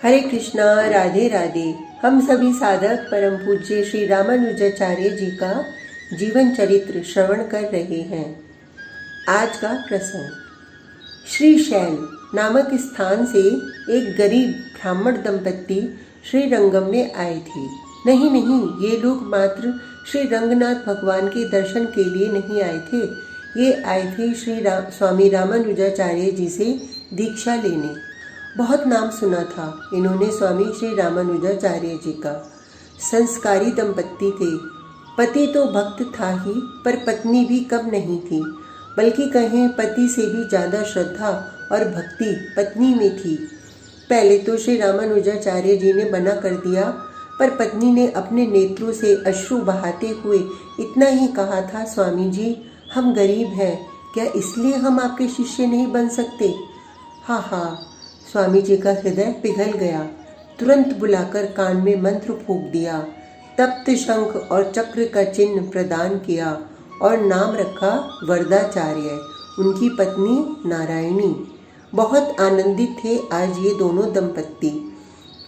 हरे कृष्णा, राधे राधे। हम सभी साधक परम पूज्य श्री रामानुजाचार्य जी का जीवन चरित्र श्रवण कर रहे हैं। आज का प्रसंग, श्री शैल नामक स्थान से एक गरीब ब्राह्मण दंपत्ति श्री रंगम में आए थे। नहीं, ये लोग मात्र श्री रंगनाथ भगवान के दर्शन के लिए नहीं आए थे। ये आए थे स्वामी रामानुजाचार्य जी से दीक्षा लेने। बहुत नाम सुना था इन्होंने स्वामी श्री रामानुजाचार्य जी का। संस्कारी दंपत्ति थे। पति तो भक्त था ही, पर पत्नी भी कम नहीं थी, बल्कि कहें पति से भी ज़्यादा श्रद्धा और भक्ति पत्नी में थी। पहले तो श्री रामानुजाचार्य जी ने मना कर दिया, पर पत्नी ने अपने नेत्रों से अश्रु बहाते हुए इतना ही कहा था, स्वामी जी हम गरीब हैं, क्या इसलिए हम आपके शिष्य नहीं बन सकते? हाँ, स्वामी जी का हृदय पिघल गया। तुरंत बुलाकर कान में मंत्र फूंक दिया, तप्त शंख और चक्र का चिन्ह प्रदान किया और नाम रखा वरदाचार्य। उनकी पत्नी नारायणी। बहुत आनंदित थे आज ये दोनों दंपत्ति।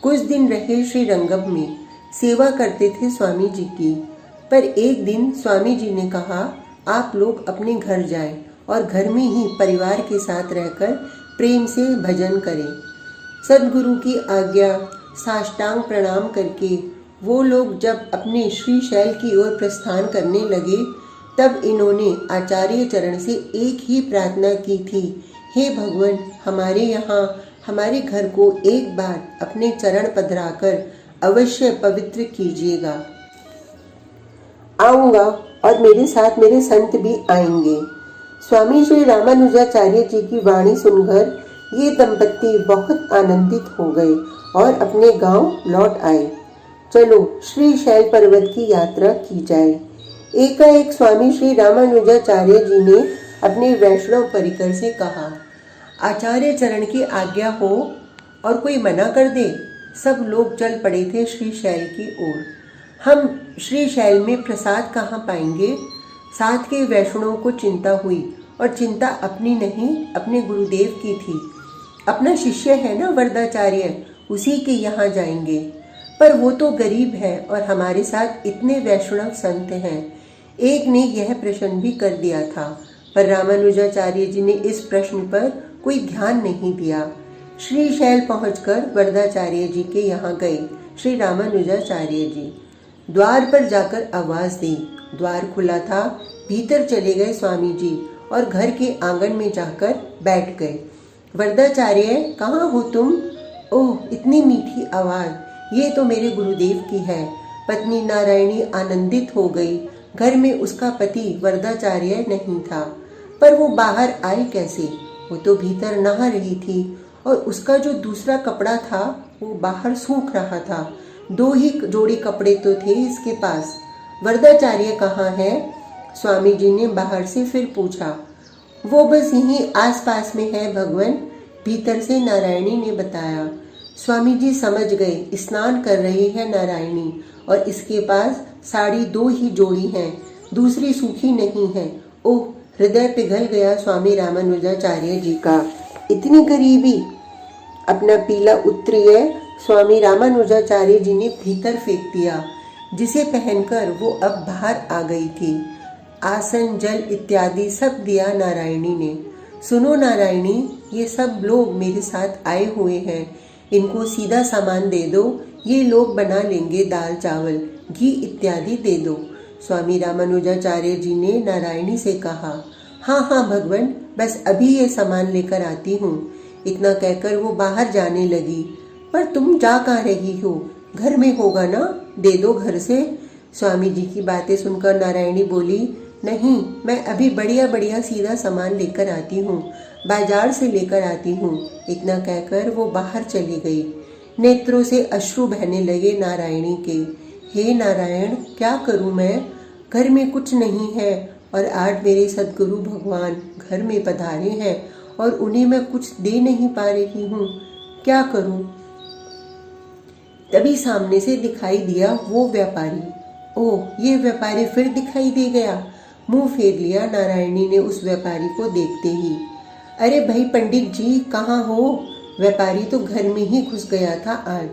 कुछ दिन रहे श्री रंगम में, सेवा करते थे स्वामी जी की। पर एक दिन स्वामी जी ने कहा, आप लोग अपने घर जाएं और घर में ही परिवार के साथ रहकर प्रेम से भजन करें। सद्गुरु की आज्ञा साष्टांग प्रणाम करके वो लोग जब अपने श्री शैल की ओर प्रस्थान करने लगे, तब इन्होंने आचार्य चरण से एक ही प्रार्थना की थी, हे भगवान, हमारे यहाँ हमारे घर को एक बार अपने चरण पधराकर अवश्य पवित्र कीजिएगा। आऊँगा और मेरे साथ मेरे संत भी आएंगे। स्वामी श्री रामानुजाचार्य जी की वाणी सुनकर ये दंपत्ति बहुत आनंदित हो गए और अपने गांव लौट आए। चलो श्री शैल पर्वत की यात्रा की जाए। एकाएक स्वामी श्री रामानुजाचार्य जी ने अपने वैष्णव परिकर से कहा, आचार्य चरण की आज्ञा हो और कोई मना कर दे? सब लोग चल पड़े थे श्री शैल की ओर। हम श्री शैल में प्रसाद कहाँ पाएंगे? साथ के वैष्णवों को चिंता हुई, और चिंता अपनी नहीं, अपने गुरुदेव की थी। अपना शिष्य है ना वरदाचार्य, उसी के यहाँ जाएंगे। पर वो तो गरीब है और हमारे साथ इतने वैष्णव संत हैं। एक ने यह प्रश्न भी कर दिया था, पर रामानुजाचार्य जी ने इस प्रश्न पर कोई ध्यान नहीं दिया। श्री शैल पहुंचकर वरदाचार्य जी के यहाँ गए श्री रामानुजाचार्य जी। द्वार पर जाकर आवाज दी। द्वार खुला था। भीतर चले गए स्वामी जी और घर के आंगन में जाकर बैठ गए। वरदाचार्य, कहाँ हो तुम? ओह, इतनी मीठी आवाज, ये तो मेरे गुरुदेव की है। पत्नी नारायणी आनंदित हो गई। घर में उसका पति वरदाचार्य नहीं था, पर वो बाहर आए कैसे? वो तो भीतर नहा रही थी और उसका जो दूसरा कपड़ा था वो बाहर सूख रहा था। 2 ही जोड़ी कपड़े तो थे इसके पास। वरदाचार्य कहाँ है? स्वामी जी ने बाहर से फिर पूछा। वो बस यहीं आसपास में है भगवान, भीतर से नारायणी ने बताया। स्वामी जी समझ गए, स्नान कर रही है नारायणी और इसके पास साड़ी 2 ही जोड़ी हैं, दूसरी सूखी नहीं है। ओह, हृदय पिघल गया स्वामी रामानुजाचार्य जी का। इतनी गरीबी! अपना पीला उत्तरीय स्वामी रामानुजाचार्य जी ने भीतर फेंक दिया, जिसे पहनकर वो अब बाहर आ गई थी। आसन, जल इत्यादि सब दिया नारायणी ने। सुनो नारायणी, ये सब लोग मेरे साथ आए हुए हैं, इनको सीधा सामान दे दो, ये लोग बना लेंगे दाल चावल, घी इत्यादि दे दो। स्वामी रामानुजाचार्य जी ने नारायणी से कहा। हाँ भगवान, बस अभी ये सामान लेकर आती हूँ। इतना कहकर वो बाहर जाने लगी। पर तुम जा कहाँ रही हो? घर में होगा ना, दे दो घर से। स्वामी जी की बातें सुनकर नारायणी बोली, नहीं, मैं अभी बढ़िया सीधा सामान लेकर आती हूँ, बाजार से लेकर आती हूँ। इतना कहकर वो बाहर चली गई। नेत्रों से अश्रु बहने लगे नारायणी के। हे नारायण, क्या करूँ मैं? घर में कुछ नहीं है और आज मेरे सद्गुरु भगवान घर में पधारे हैं और उन्हें मैं कुछ दे नहीं पा रही हूँ, क्या करूँ? तभी सामने से दिखाई दिया वो व्यापारी। ओह, ये व्यापारी फिर दिखाई दे गया। मुंह फेर लिया नारायणी ने उस व्यापारी को देखते ही। अरे भाई पंडित जी, कहाँ हो? व्यापारी तो घर में ही घुस गया था आज।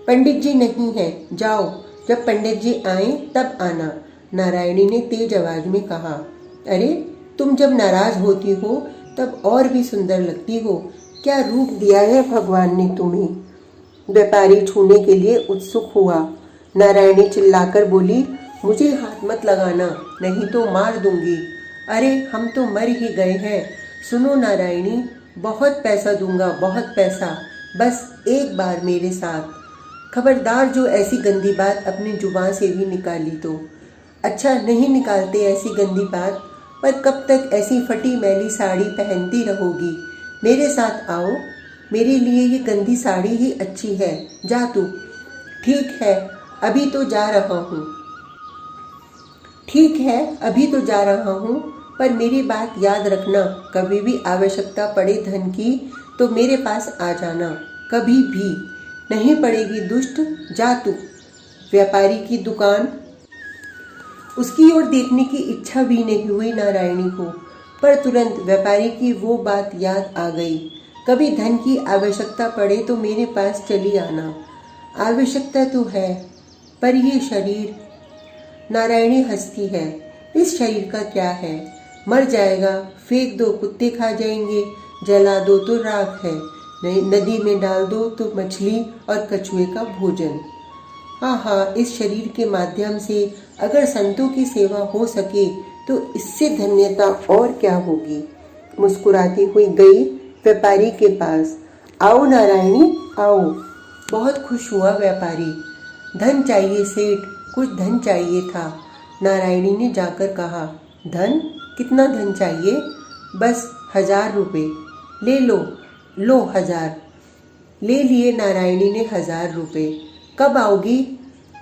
पंडित जी नहीं है, जाओ, जब पंडित जी आए तब आना, नारायणी ने तेज आवाज में कहा। अरे, तुम जब नाराज होती हो तब और भी सुंदर लगती हो, क्या रूप दिया है भगवान ने तुम्हें। व्यापारी छूने के लिए उत्सुक हुआ। नारायणी चिल्लाकर बोली, मुझे हाथ मत लगाना, नहीं तो मार दूंगी। अरे, हम तो मर ही गए हैं। सुनो नारायणी, बहुत पैसा दूंगा, बहुत पैसा, बस एक बार मेरे साथ। खबरदार जो ऐसी गंदी बात अपनी जुबान से भी निकाली तो। अच्छा, नहीं निकालते ऐसी गंदी बात, पर कब तक ऐसी फटी मैली साड़ी पहनती रहोगी। मेरे साथ आओ, मेरे लिए ये गंदी साड़ी ही अच्छी है, जा तू। ठीक है, अभी तो जा रहा हूँ। ठीक है, अभी तो जा रहा हूँ, पर मेरी बात याद रखना, कभी भी आवश्यकता पड़े धन की तो मेरे पास आ जाना, कभी भी। नहीं पड़ेगी दुष्ट, जा तू। व्यापारी की दुकान। उसकी ओर देखने की इच्छा भी नहीं हुई नारायणी को, पर तुरंत व्यापारी की वो बात याद आ गई, कभी धन की आवश्यकता पड़े तो मेरे पास चली आना। आवश्यकता तो है, पर ये शरीर। नारायणी हंसती है। इस शरीर का क्या है, मर जाएगा, फेंक दो कुत्ते खा जाएंगे, जला दो तो राख है, नदी में डाल दो तो मछली और कछुए का भोजन। हाँ, इस शरीर के माध्यम से अगर संतों की सेवा हो सके तो इससे धन्यता और क्या होगी। मुस्कुराती हुई गई व्यापारी के पास। आओ नारायणी, आओ। बहुत खुश हुआ व्यापारी। धन चाहिए सेठ, कुछ धन चाहिए था। नारायणी ने जाकर कहा, धन? कितना धन चाहिए? बस 1000 रुपये। ले लो, लो 1000। ले लिए नारायणी ने 1000 रुपये। कब आओगी?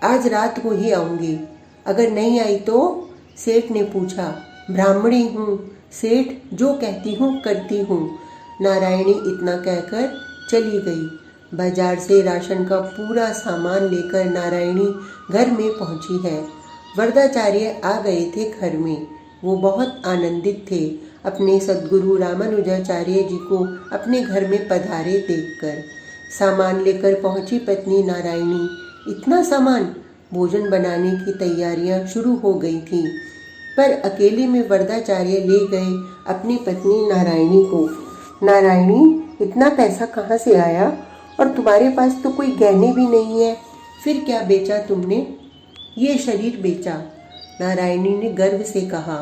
आज रात को ही आऊँगी। अगर नहीं आई तो? सेठ ने पूछा। ब्राह्मणी हूँ सेठ, जो कहती हूँ करती हूँ। नारायणी इतना कहकर चली गई। बाजार से राशन का पूरा सामान लेकर नारायणी घर में पहुंची है। वरदाचार्य आ गए थे घर में। वो बहुत आनंदित थे अपने सद्गुरु रामानुजाचार्य जी को अपने घर में पधारे देखकर। सामान लेकर पहुंची पत्नी नारायणी। इतना सामान? भोजन बनाने की तैयारियां शुरू हो गई थी, पर अकेले में वरदाचार्य ले गए अपनी पत्नी नारायणी को। नारायणी, इतना पैसा कहाँ से आया? और तुम्हारे पास तो कोई गहने भी नहीं है। फिर क्या बेचा तुमने? ये शरीर बेचा, नारायणी ने गर्व से कहा।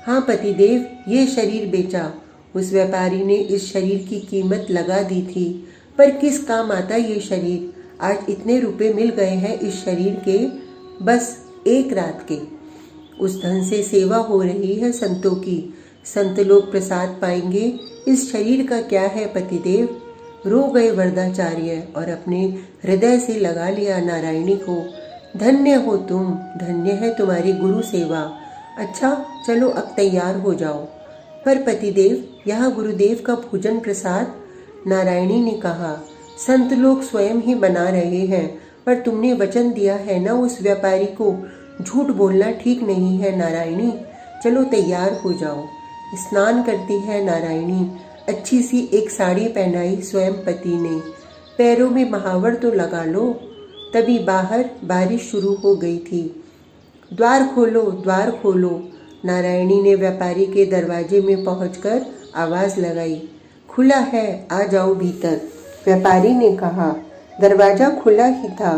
हाँ पतिदेव, ये शरीर बेचा। उस व्यापारी ने इस शरीर की कीमत लगा दी थी, पर किस काम आता ये शरीर? आज इतने रुपए मिल गए हैं इस शरीर के, बस एक रात के। उस धन से सेवा हो रही है संतों की। संत लोग प्रसाद पाएंगे, इस शरीर का क्या है पतिदेव? रो गए वरदाचार्य और अपने हृदय से लगा लिया नारायणी को। धन्य हो तुम, धन्य है तुम्हारी गुरु सेवा। अच्छा चलो अब तैयार हो जाओ। पर पतिदेव, यहाँ गुरुदेव का भोजन प्रसाद? नारायणी ने कहा, संत लोग स्वयं ही बना रहे हैं, पर तुमने वचन दिया है ना उस व्यापारी को। झूठ बोलना ठीक नहीं है नारायणी। चलो तैयार हो जाओ। स्नान करती है नारायणी। अच्छी सी एक साड़ी पहनाई स्वयं पति ने। पैरों में महावर तो लगा लो। तभी बाहर बारिश शुरू हो गई थी। द्वार खोलो, द्वार खोलो। नारायणी ने व्यापारी के दरवाजे में पहुंचकर आवाज लगाई। खुला है, आ जाओ भीतर। व्यापारी ने कहा। दरवाजा खुला ही था।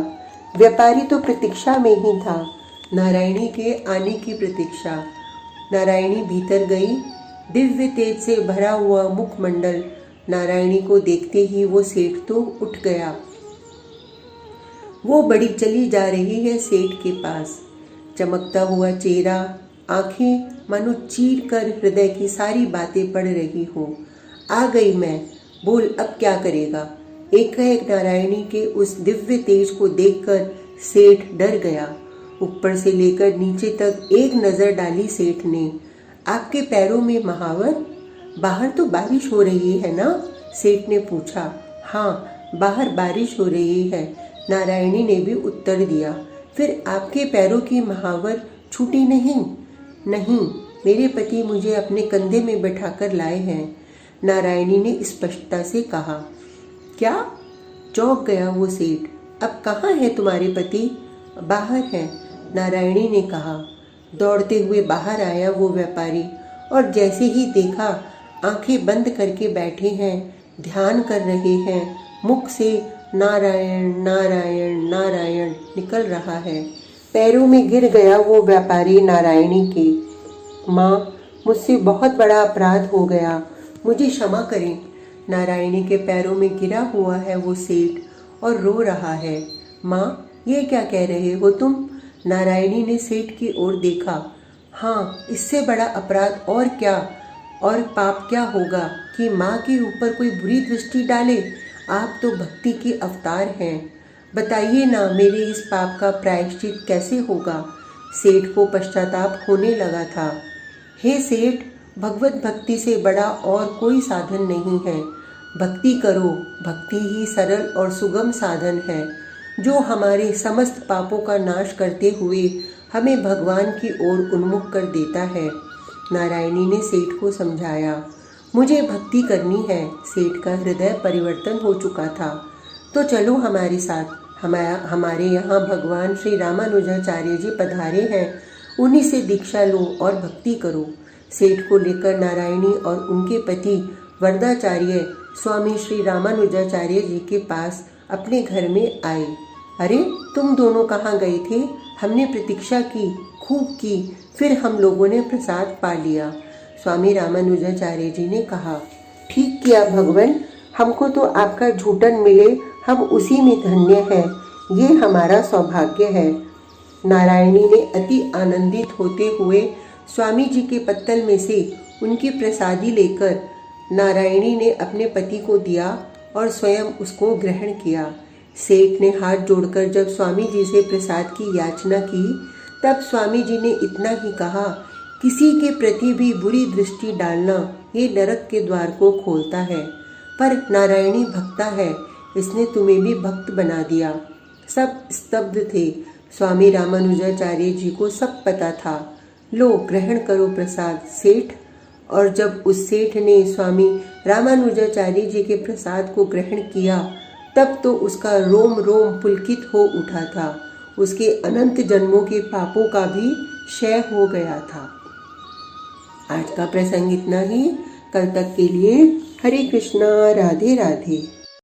व्यापारी तो प्रतीक्षा में ही था, नारायणी के आने की प्रतीक्षा। नारायणी भीतर गई। दिव्य तेज से भरा हुआ मुखमंडल नारायणी को देखते ही वो सेठ तो उठ गया। वो बड़ी चली जा रही है सेठ के पास। चमकता हुआ चेहरा, आंखें मानो चीर कर हृदय की सारी बातें पढ़ रही हो। आ गई मैं, बोल अब क्या करेगा? एक नारायणी के उस दिव्य तेज को देखकर सेठ डर गया। ऊपर से लेकर नीचे तक एक नजर डाली सेठ ने। आपके पैरों में महावर? बाहर तो बारिश हो रही है ना? सेठ ने पूछा। हाँ, बाहर बारिश हो रही है, नारायणी ने भी उत्तर दिया। फिर आपके पैरों की महावर छूटी नहीं? नहीं, मेरे पति मुझे अपने कंधे में बैठाकर लाए हैं, नारायणी ने स्पष्टता से कहा। क्या? चौंक गया वो सेठ। अब कहाँ है तुम्हारे पति? बाहर है, नारायणी ने कहा। दौड़ते हुए बाहर आया वो व्यापारी और जैसे ही देखा आंखें बंद करके बैठे हैं, ध्यान कर रहे हैं, मुख से नारायण नारायण नारायण निकल रहा है। पैरों में गिर गया वो व्यापारी नारायणी के। माँ, मुझसे बहुत बड़ा अपराध हो गया, मुझे क्षमा करें। नारायणी के पैरों में गिरा हुआ है वो सेठ और रो रहा है। माँ, ये क्या कह रहे हो तुम? नारायणी ने सेठ की ओर देखा। हाँ, इससे बड़ा अपराध और क्या, और पाप क्या होगा कि माँ के ऊपर कोई बुरी दृष्टि डाले? आप तो भक्ति के अवतार हैं। बताइए ना, मेरे इस पाप का प्रायश्चित कैसे होगा? सेठ को पश्चाताप होने लगा था। हे सेठ, भगवत भक्ति से बड़ा और कोई साधन नहीं है। भक्ति करो, भक्ति ही सरल और सुगम साधन है, जो हमारे समस्त पापों का नाश करते हुए हमें भगवान की ओर उन्मुख कर देता है। नारायणी ने सेठ को समझाया। मुझे भक्ति करनी है। सेठ का हृदय परिवर्तन हो चुका था। तो चलो हमारे साथ। हमारे यहाँ भगवान श्री रामानुजाचार्य जी पधारे हैं, उन्हीं से दीक्षा लो और भक्ति करो। सेठ को लेकर नारायणी और उनके पति वरदाचार्य स्वामी श्री रामानुजाचार्य जी के पास अपने घर में आए। अरे, तुम दोनों कहाँ गए थे? हमने प्रतीक्षा की, खूब की, फिर हम लोगों ने प्रसाद पा लिया। स्वामी रामानुजाचार्य जी ने कहा। ठीक किया भगवान, हमको तो आपका झूठन मिले, हम उसी में धन्य हैं, ये हमारा सौभाग्य है। नारायणी ने अति आनंदित होते हुए स्वामी जी के पत्तल में से उनकी प्रसादी लेकर नारायणी ने अपने पति को दिया और स्वयं उसको ग्रहण किया। सेठ ने हाथ जोड़कर जब स्वामी जी से प्रसाद की याचना की, तब स्वामी जी ने इतना ही कहा, किसी के प्रति भी बुरी दृष्टि डालना ये नरक के द्वार को खोलता है, पर नारायणी भक्ता है, इसने तुम्हें भी भक्त बना दिया। सब स्तब्ध थे। स्वामी रामानुजाचार्य जी को सब पता था। लो, ग्रहण करो प्रसाद सेठ। और जब उस सेठ ने स्वामी रामानुजाचार्य जी के प्रसाद को ग्रहण किया, तब तो उसका रोम रोम पुलकित हो उठा था। उसके अनंत जन्मों के पापों का भी क्षय हो गया था। आज का प्रसंग इतना ही। कल तक के लिए हरे कृष्णा, राधे राधे।